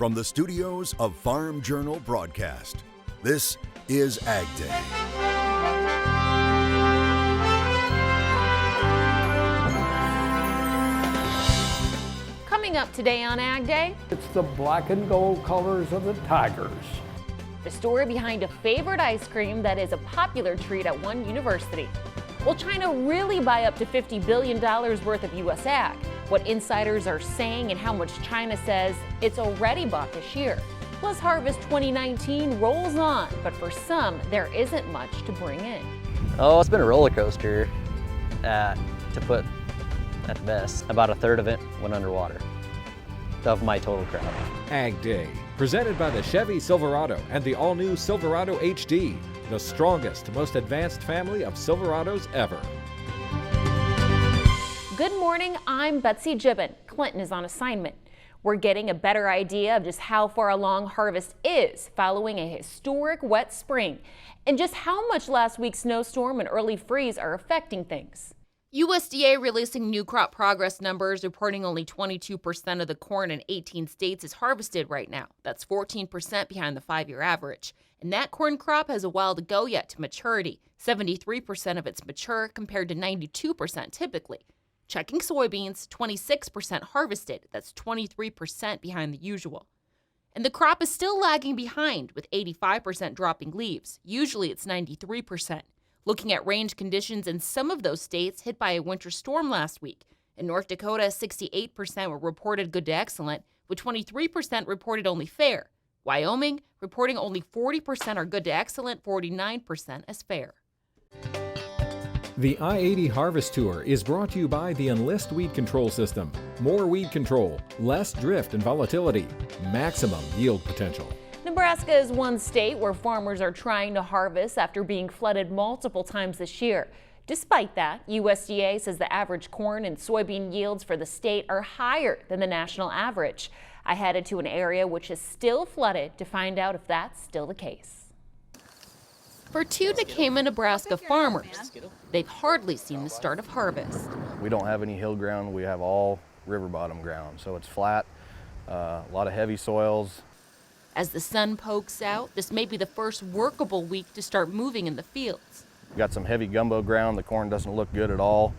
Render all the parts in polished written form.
from the studios of Farm Journal Broadcast, this is AgDay. Coming up today on AgDay, it's the black and gold colors of the Tigers. The story behind a favorite ice cream that is a popular treat at one university. Will China really buy up to $50 billion worth of U.S. ag? What insiders are saying and how much China says it's already bought this year. Plus, Harvest 2019 rolls on, but for some, there isn't much to bring in. Oh, it's been a roller coaster, to put at the best. About a third of it went underwater of my total crop. AgDay, presented by the Chevy Silverado and the all-new Silverado HD, the strongest, most advanced family of Silverados ever. Good morning, I'm Betsy Gibbon. Clinton is on assignment. We're getting a better idea of just how far along harvest is following a historic wet spring and just how much last week's snowstorm and early freeze are affecting things. USDA releasing new crop progress numbers reporting only 22% of the corn in 18 states is harvested right now. That's 14% behind the 5-year average. And that corn crop has a while to go yet to maturity. 73% of it's mature compared to 92% typically. Checking soybeans, 26% harvested. That's 23% behind the usual. And the crop is still lagging behind with 85% dropping leaves. Usually it's 93%. Looking at range conditions in some of those states hit by a winter storm last week. In North Dakota, 68% were reported good to excellent, with 23% reported only fair. Wyoming reporting only 40% are good to excellent, 49% as fair. The I-80 Harvest Tour is brought to you by the Enlist Weed Control System. More weed control, less drift and volatility, maximum yield potential. Nebraska is one state where farmers are trying to harvest after being flooded multiple times this year. Despite that, USDA says the average corn and soybean yields for the state are higher than the national average. I headed to an area which is still flooded to find out if that's still the case. For two Decatur, Nebraska farmers, they've hardly seen the start of harvest. We don't have any hill ground. We have all river bottom ground, so it's flat, a lot of heavy soils. As the sun pokes out, this may be the first workable week to start moving in the fields. We've got some heavy gumbo ground. The corn doesn't look good at all.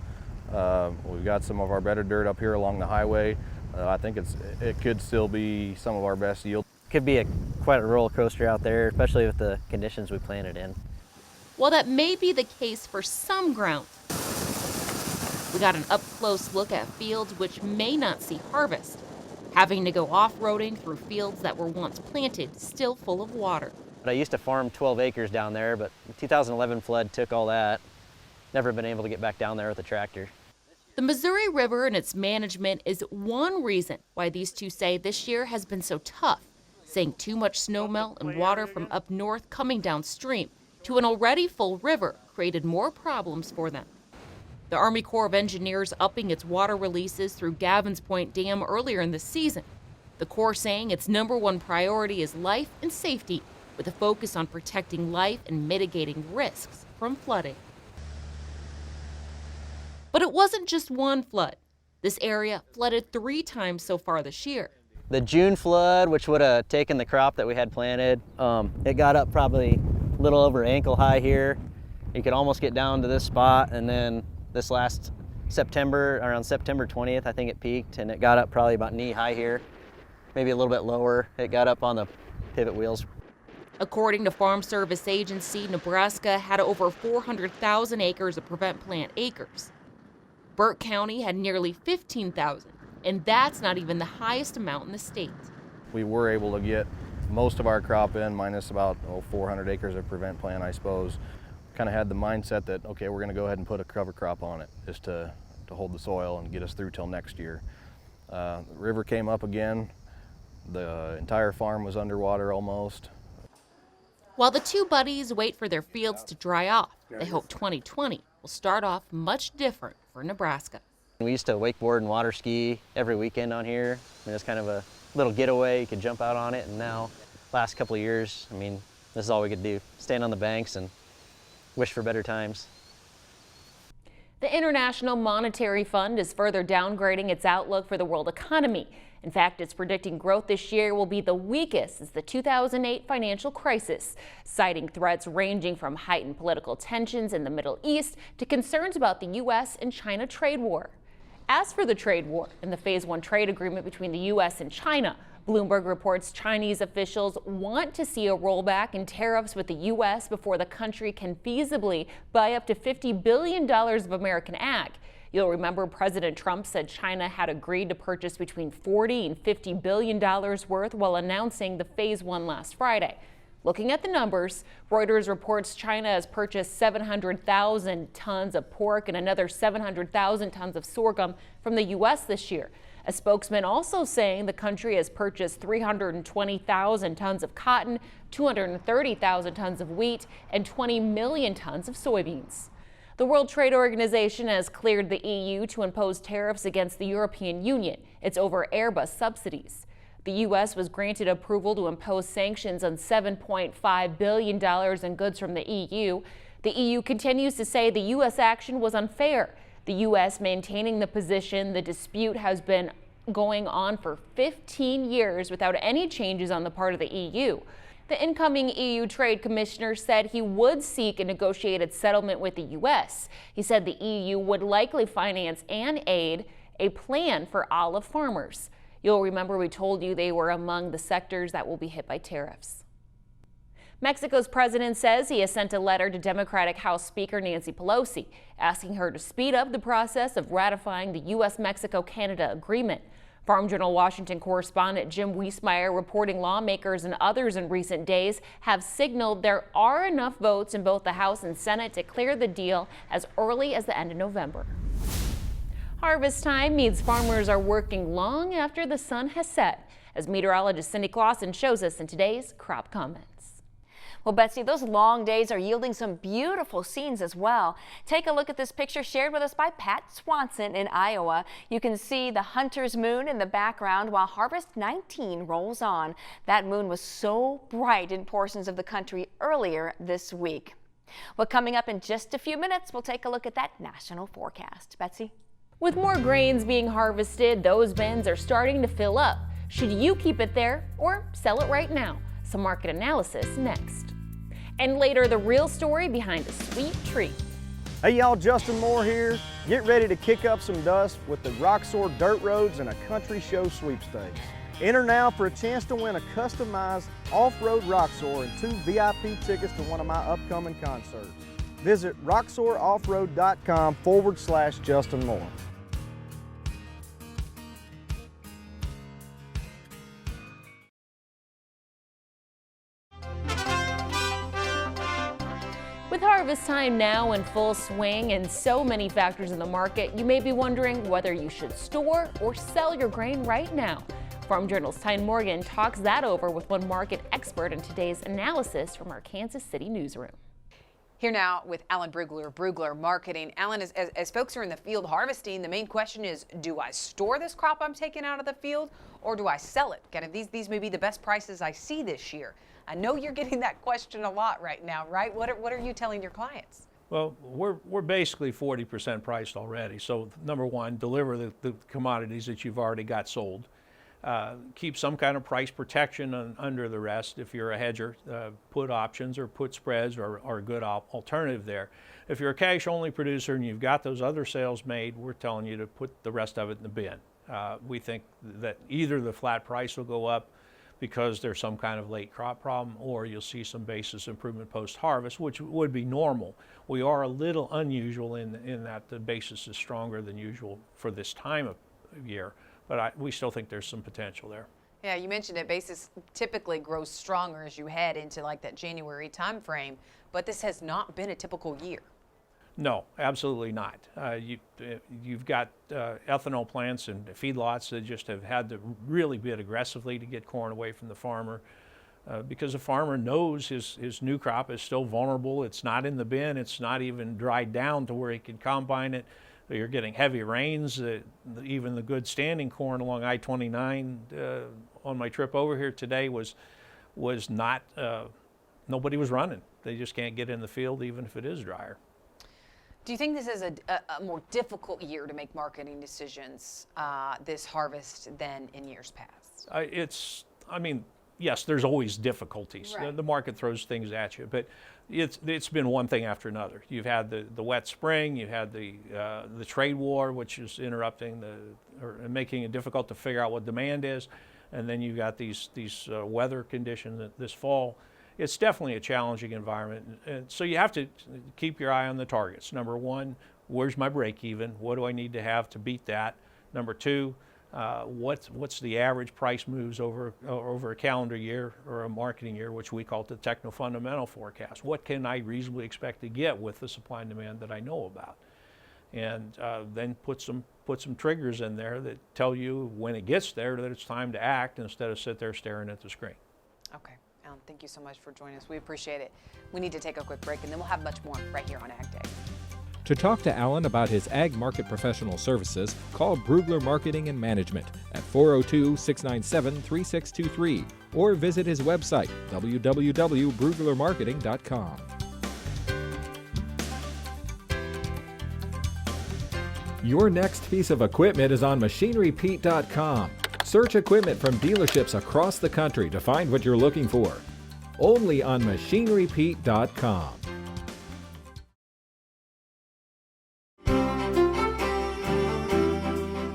We've got some of our better dirt up here along the highway. I think it could still be some of our best yield. Could be quite a roller coaster out there, especially with the conditions we planted in. While that may be the case for some ground, we got an up-close look at fields which may not see harvest, having to go off-roading through fields that were once planted, still full of water. I used to farm 12 acres down there, but the 2011 flood took all that. Never been able to get back down there with a tractor. The Missouri River and its management is one reason why these two say this year has been so tough, saying too much snowmelt and water from up north coming downstream to an already full river created more problems for them. The Army Corps of Engineers upping its water releases through Gavins Point Dam earlier in the season. The Corps saying its number one priority is life and safety, with a focus on protecting life and mitigating risks from flooding. But it wasn't just one flood. This area flooded 3 times so far this year. The June flood, which would have taken the crop that we had planted, it got up probably a little over ankle high here. You could almost get down to this spot, and then this last September, around September 20th, I think it peaked, and it got up probably about knee high here, maybe a little bit lower. It got up on the pivot wheels. According to Farm Service Agency, Nebraska had over 400,000 acres of prevent plant acres. Burke County had nearly 15,000, and that's not even the highest amount in the state. We were able to get most of our crop in, minus about 400 acres of prevent plant, I suppose. Kind of had the mindset that, okay, we're going to go ahead and put a cover crop on it just to hold the soil and get us through till next year. The river came up again. The entire farm was underwater almost. While the two buddies wait for their fields to dry off, they hope 2020 will start off much different for Nebraska. We used to wakeboard and water ski every weekend on here. I mean, it's kind of a little getaway. You could jump out on it, and now, last couple of years, I mean, this is all we could do. Stand on the banks and wish for better times. The International Monetary Fund is further downgrading its outlook for the world economy. In fact, it's predicting growth this year will be the weakest since the 2008 financial crisis, citing threats ranging from heightened political tensions in the Middle East to concerns about the U.S. and China trade war. As for the trade war and the Phase 1 trade agreement between the U.S. and China, Bloomberg reports Chinese officials want to see a rollback in tariffs with the U.S. before the country can feasibly buy up to $50 billion of American ag. You'll remember President Trump said China had agreed to purchase between $40 and $50 billion worth while announcing the Phase 1 last Friday. Looking at the numbers, Reuters reports China has purchased 700,000 tons of pork and another 700,000 tons of sorghum from the U.S. this year. A spokesman also saying the country has purchased 320,000 tons of cotton, 230,000 tons of wheat, and 20 million tons of soybeans. The World Trade Organization has cleared the EU to impose tariffs against the European Union. It's over Airbus subsidies. The U.S. was granted approval to impose sanctions on $7.5 billion in goods from the EU. The EU continues to say the U.S. action was unfair. The U.S. maintaining the position the dispute has been going on for 15 years without any changes on the part of the EU. The incoming EU Trade Commissioner said he would seek a negotiated settlement with the U.S. He said the EU would likely finance and aid a plan for olive farmers. You'll remember we told you they were among the sectors that will be hit by tariffs. Mexico's president says he has sent a letter to Democratic House Speaker Nancy Pelosi, asking her to speed up the process of ratifying the U.S.-Mexico-Canada agreement. Farm Journal Washington correspondent Jim Wiesmeyer reporting lawmakers and others in recent days have signaled there are enough votes in both the House and Senate to clear the deal as early as the end of November. Harvest time means farmers are working long after the sun has set, as meteorologist Cindy Clausen shows us in today's Crop Comments. Well, Betsy, those long days are yielding some beautiful scenes as well. Take a look at this picture shared with us by Pat Swanson in Iowa. You can see the hunter's moon in the background while Harvest 19 rolls on. That moon was so bright in portions of the country earlier this week. Well, coming up in just a few minutes, we'll take a look at that national forecast. Betsy? With more grains being harvested, those bins are starting to fill up. Should you keep it there or sell it right now? Some market analysis next. And later, the real story behind a sweet treat. Hey y'all, Justin Moore here. Get ready to kick up some dust with the Roxor Dirt Roads and a Country Show sweepstakes. Enter now for a chance to win a customized off-road Roxor and 2 VIP tickets to one of my upcoming concerts. Visit roxoroffroad.com/Justin Moore. With harvest time now in full swing and so many factors in the market, you may be wondering whether you should store or sell your grain right now. Farm Journal's Tyne Morgan talks that over with one market expert in today's analysis from our Kansas City newsroom. Here now with Alan Brugler Marketing. Alan, as folks are in the field harvesting, the main question is, do I store this crop I'm taking out of the field or do I sell it? These may be the best prices I see this year. I know you're getting that question a lot right now, right? What are you telling your clients? Well, we're basically 40% priced already. So number one, deliver the commodities that you've already got sold. Keep some kind of price protection under the rest. If you're a hedger, put options or put spreads are a good alternative there. If you're a cash only producer and you've got those other sales made, we're telling you to put the rest of it in the bin. We think that either the flat price will go up because there's some kind of late crop problem, or you'll see some basis improvement post-harvest, which would be normal. We are a little unusual in that the basis is stronger than usual for this time of year, but we still think there's some potential there. Yeah, you mentioned it. Basis typically grows stronger as you head into like that January time frame, but this has not been a typical year. No, absolutely not. You've got ethanol plants and feedlots that just have had to really bid aggressively to get corn away from the farmer because the farmer knows his new crop is still vulnerable. It's not in the bin. It's not even dried down to where he can combine it. You're getting heavy rains. Even the good standing corn along I-29 on my trip over here today was not, nobody was running. They just can't get in the field even if it is drier. Do you think this is a more difficult year to make marketing decisions this harvest than in years past? I mean, yes, there's always difficulties. Right. The market throws things at you, but it's been one thing after another. You've had the wet spring, you had the trade war, which is interrupting or making it difficult to figure out what demand is, and then you've got these weather conditions this fall. It's definitely a challenging environment, and so you have to keep your eye on the targets. Number one, where's my break even? What do I need to have to beat that? Number two, what's the average price moves over a calendar year or a marketing year, which we call the techno-fundamental forecast. What can I reasonably expect to get with the supply and demand that I know about? And then put some triggers in there that tell you when it gets there that it's time to act instead of sit there staring at the screen. Okay, Alan, thank you so much for joining us. We appreciate it. We need to take a quick break, and then we'll have much more right here on Ag Day. To talk to Alan about his ag market professional services, call Brugler Marketing and Management at 402-697-3623 or visit his website, www.bruglermarketing.com. Your next piece of equipment is on MachineryPete.com. Search equipment from dealerships across the country to find what you're looking for. Only on MachineryPete.com.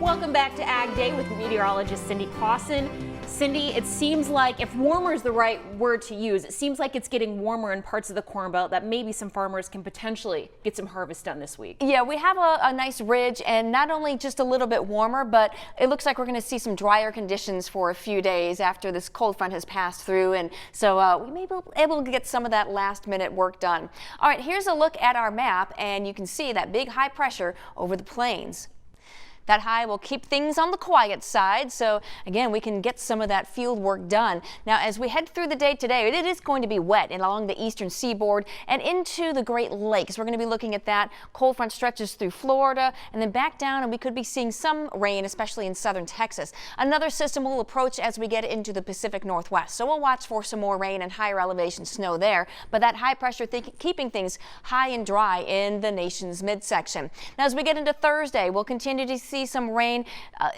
Welcome back to Ag Day with meteorologist Cindy Clausen. Cindy, it seems like, if warmer is the right word to use, it seems like it's getting warmer in parts of the Corn Belt that maybe some farmers can potentially get some harvest done this week. Yeah, we have a nice ridge, and not only just a little bit warmer, but it looks like we're going to see some drier conditions for a few days after this cold front has passed through, and so we may be able to get some of that last minute work done. All right, here's a look at our map, and you can see that big high pressure over the plains. That high will keep things on the quiet side, so again, we can get some of that field work done. Now, as we head through the day today, it is going to be wet and along the eastern seaboard and into the Great Lakes. We're going to be looking at that. Cold front stretches through Florida and then back down, and we could be seeing some rain, especially in southern Texas. Another system will approach as we get into the Pacific Northwest, so we'll watch for some more rain and higher elevation snow there, but that high pressure keeping things high and dry in the nation's midsection. Now, as we get into Thursday, we'll continue to see some rain.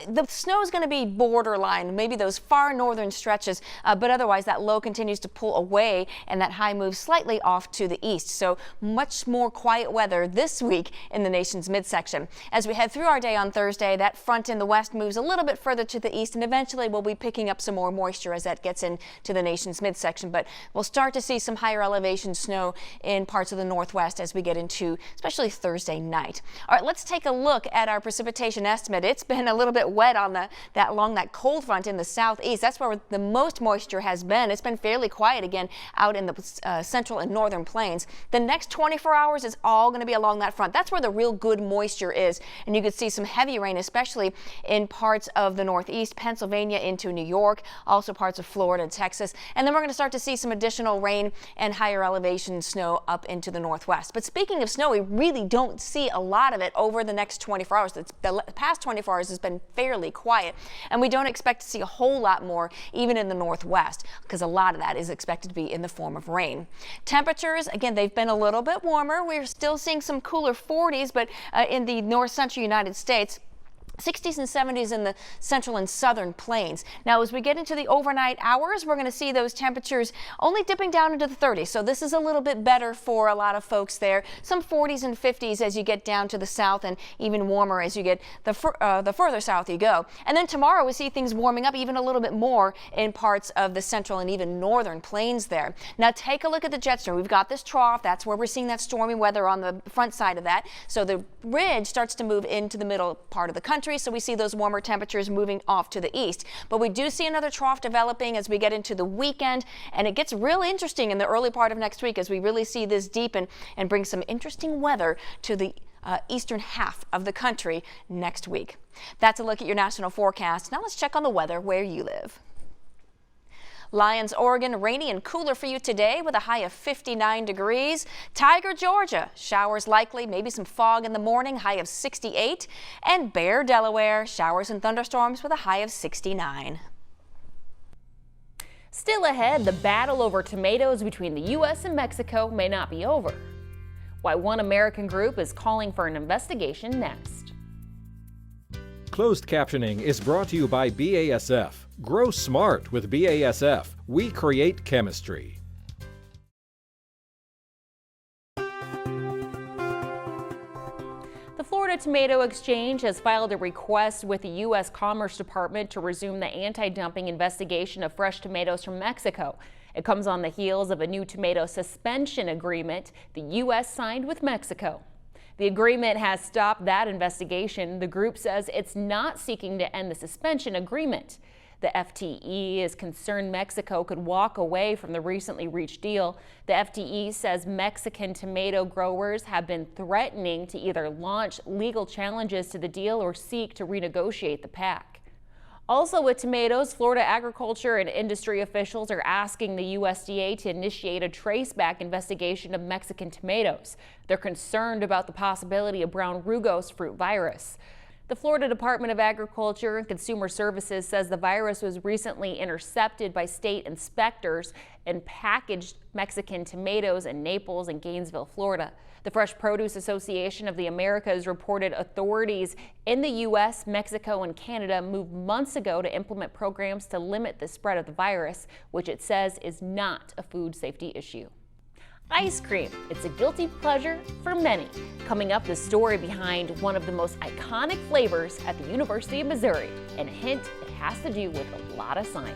The snow is going to be borderline, maybe those far northern stretches, but otherwise that low continues to pull away and that high moves slightly off to the east. So much more quiet weather this week in the nation's midsection. As we head through our day on Thursday, that front in the west moves a little bit further to the east, and eventually we'll be picking up some more moisture as that gets into the nation's midsection. But we'll start to see some higher elevation snow in parts of the northwest as we get into especially Thursday night. All right, let's take a look at our precipitation estimate. It's been a little bit wet on along that cold front in the southeast. That's where the most moisture has been. It's been fairly quiet again out in the central and northern plains. The next 24 hours is all going to be along that front. That's where the real good moisture is, and you could see some heavy rain, especially in parts of the northeast, Pennsylvania into New York, also parts of Florida and Texas. And then we're going to start to see some additional rain and higher elevation snow up into the northwest. But speaking of snow, we really don't see a lot of it over the next 24 hours. The past 24 hours has been fairly quiet, and we don't expect to see a whole lot more even in the northwest, because a lot of that is expected to be in the form of rain. Temperatures, again, they've been a little bit warmer. We're still seeing some cooler 40s, but in the north central United States, 60s and 70s in the central and southern plains. Now, as we get into the overnight hours, we're going to see those temperatures only dipping down into the 30s. So this is a little bit better for a lot of folks there. Some 40s and 50s as you get down to the south, and even warmer as you get the further south you go. And then tomorrow we see things warming up even a little bit more in parts of the central and even northern plains there. Now, take a look at the jet stream. We've got this trough. That's where we're seeing that stormy weather on the front side of that. So the ridge starts to move into the middle part of the country. So we see those warmer temperatures moving off to the east. But we do see another trough developing as we get into the weekend, and it gets really interesting in the early part of next week as we really see this deepen and bring some interesting weather to the eastern half of the country next week. That's a look at your national forecast. Now let's check on the weather where you live. Lyons, Oregon, rainy and cooler for you today with a high of 59 degrees. Tiger, Georgia, showers likely, maybe some fog in the morning, high of 68. And Bear, Delaware, showers and thunderstorms with a high of 69. Still ahead, the battle over tomatoes between the U.S. and Mexico may not be over. Why one American group is calling for an investigation next. Closed captioning is brought to you by BASF. Grow smart with BASF. We create chemistry. The Florida Tomato Exchange has filed a request with the U.S. Commerce Department to resume the anti-dumping investigation of fresh tomatoes from Mexico. It comes on the heels of a new tomato suspension agreement the U.S. signed with Mexico. The agreement has stopped that investigation. The group says it's not seeking to end the suspension agreement. The FTE is concerned Mexico could walk away from the recently reached deal. The FTE says Mexican tomato growers have been threatening to either launch legal challenges to the deal or seek to renegotiate the pact. Also with tomatoes, Florida agriculture and industry officials are asking the USDA to initiate a traceback investigation of Mexican tomatoes. They're concerned about the possibility of brown rugose fruit virus. The Florida Department of Agriculture and Consumer Services says the virus was recently intercepted by state inspectors in packaged Mexican tomatoes in Naples and Gainesville, Florida. The Fresh Produce Association of the Americas reported authorities in the U.S., Mexico, and Canada moved months ago to implement programs to limit the spread of the virus, which it says is not a food safety issue. Ice cream. It's a guilty pleasure for many. Coming up, the story behind one of the most iconic flavors at the University of Missouri. And a hint, it has to do with a lot of science.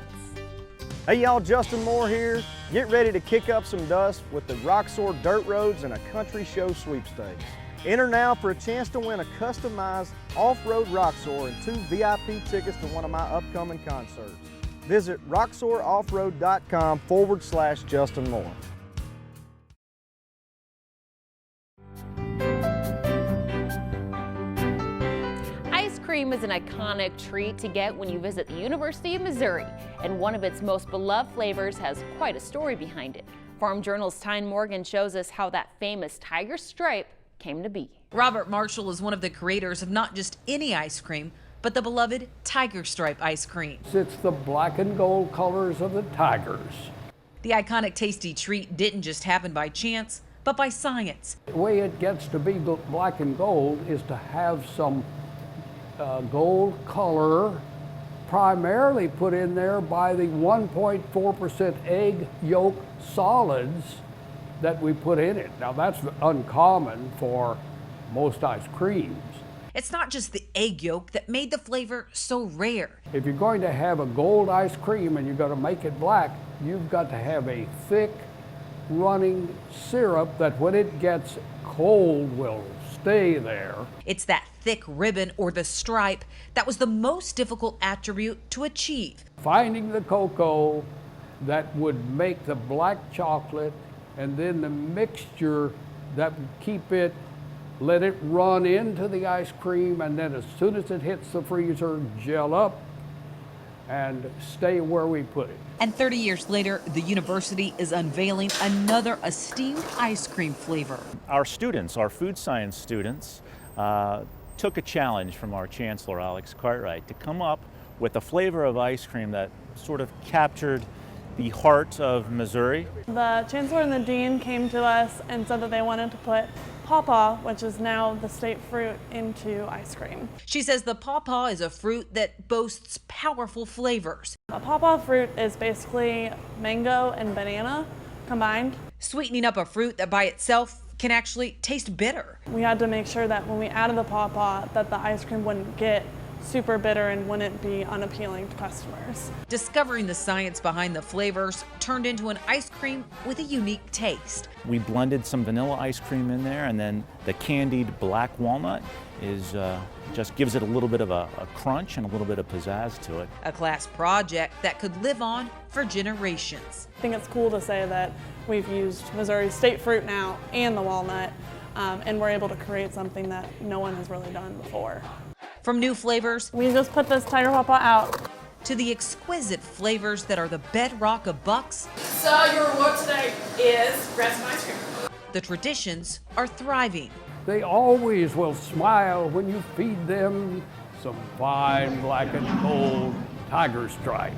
Hey y'all, Justin Moore here. Get ready to kick up some dust with the Roxor Dirt Roads and a Country Show sweepstakes. Enter now for a chance to win a customized off-road Roxor and 2 VIP tickets to one of my upcoming concerts. Visit roxoroffroad.com/Justin Moore. Ice cream is an iconic treat to get when you visit the University of Missouri, and one of its most beloved flavors has quite a story behind it. Farm Journal's Tyne Morgan shows us how that famous tiger stripe came to be. Robert Marshall is one of the creators of not just any ice cream, but the beloved tiger stripe ice cream. It's the black and gold colors of the tigers. The iconic tasty treat didn't just happen by chance, but by science. The way it gets to be black and gold is to have some gold color primarily put in there by the 1.4% egg yolk solids that we put in it. Now that's uncommon for most ice creams. It's not just the egg yolk that made the flavor so rare. If you're going to have a gold ice cream and you're going to make it black, you've got to have a thick running syrup that when it gets cold will stay there. It's that thick ribbon or the stripe that was the most difficult attribute to achieve. Finding the cocoa that would make the black chocolate and then the mixture that would keep it, let it run into the ice cream, and then as soon as it hits the freezer, gel up and stay where we put it. And 30 years later, the university is unveiling another esteemed ice cream flavor. Our students, our food science students, took a challenge from our chancellor, Alex Cartwright, to come up with a flavor of ice cream that sort of captured the heart of Missouri. The chancellor and the dean came to us and said that they wanted to put pawpaw, which is now the state fruit, into ice cream. She says the pawpaw is a fruit that boasts powerful flavors. A pawpaw fruit is basically mango and banana combined. Sweetening up a fruit that by itself can actually taste bitter. We had to make sure that when we added the pawpaw that the ice cream wouldn't get super bitter and wouldn't be unappealing to customers. Discovering the science behind the flavors turned into an ice cream with a unique taste. We blended some vanilla ice cream in there, and then the candied black walnut is just gives it a little bit of a crunch and a little bit of pizzazz to it. A class project that could live on for generations. I think it's cool to say that we've used Missouri state fruit now and the walnut, and we're able to create something that no one has really done before. From new flavors, we just put this tiger pawpaw out, to the exquisite flavors that are the bedrock of Bucks. So your reward today is grass ice cream. The traditions are thriving. They always will smile when you feed them some fine black and gold tiger stripe.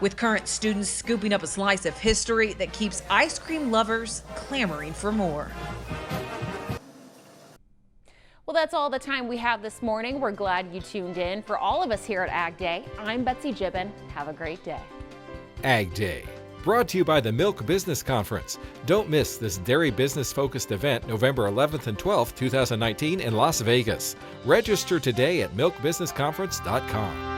With current students scooping up a slice of history that keeps ice cream lovers clamoring for more. Well, that's all the time we have this morning. We're glad you tuned in. For all of us here at Ag Day, I'm Betsy Gibbon. Have a great day. Ag Day, brought to you by the Milk Business Conference. Don't miss this dairy business-focused event November 11th and 12th, 2019 in Las Vegas. Register today at milkbusinessconference.com.